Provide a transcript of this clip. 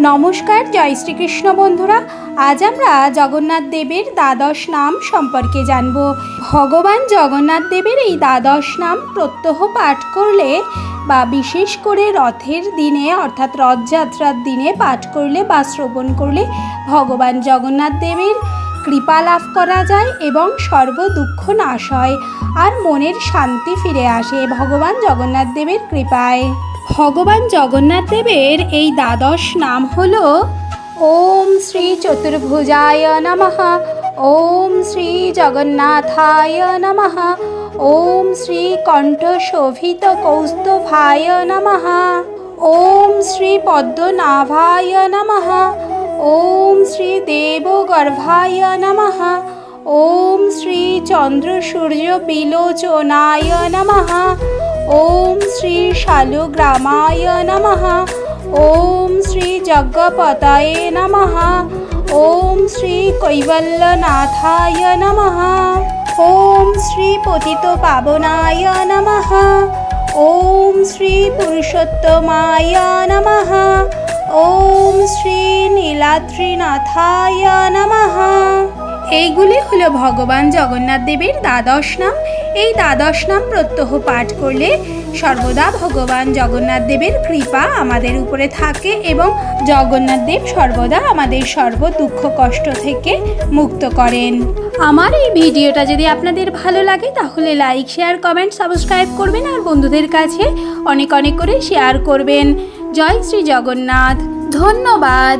नमस्कार जय श्रीकृष्ण बंधुरा आज आमरा जगन्नाथ देवेर द्वादश नाम सम्पर्के जानब। भगवान जगन्नाथ देवेर एई द्वादश नाम प्रत्यह पाठ करले बा विशेष करे रथेर दिने अर्थात रथयात्रार दिने पाठ करले बा श्रवण करले भगवान जगन्नाथ देवेर कृपा लाभ करा जाए एवं सर्व दुःख नाश हय और मनेर शांति फिरे आसे भगवान जगन्नाथ देवेर कृपाय। भगवान जगन्नाथ देवेर एई द्वादश नाम हलो ओम श्री चतुर्भुजाय नमः, ओम श्री जगन्नाथाय नमः, ओम श्री कंठशोभित कौस्तुभाय नमः, ओम श्री पद्मनाभाय नमः, ओम श्री देवगर्भाय नमः, ओम श्री चंद्र सूर्य बिलोचनाय नमः, ओम श्री शालुग्रामाय नमः, ओम श्री जगपतये नमः, ओम श्री कैवल्यनाथाय नमः, ओम श्री पतितपावनाय नमः, ओम श्री पुरुषोत्तमाय नमः, ओम श्री नीलाद्रिनाथाय नमः। এইগুলি হলো ভগবান জগন্নাথ দেবের দ্বাদশ নাম। এই দ্বাদশ নাম প্রত্যহ পাঠ করলে সর্বদা ভগবান জগন্নাথ দেবের কৃপা আমাদের উপরে থাকে এবং জগন্নাথ দেব সর্বদা আমাদের সর্ব দুঃখ কষ্ট থেকে মুক্ত করেন। আমার এই ভিডিওটা যদি আপনাদের ভালো লাগে তাহলে লাইক শেয়ার কমেন্ট সাবস্ক্রাইব করবেন আর বন্ধুদের কাছে অনেক অনেক করে শেয়ার করবেন। জয় শ্রী জগন্নাথ, ধন্যবাদ।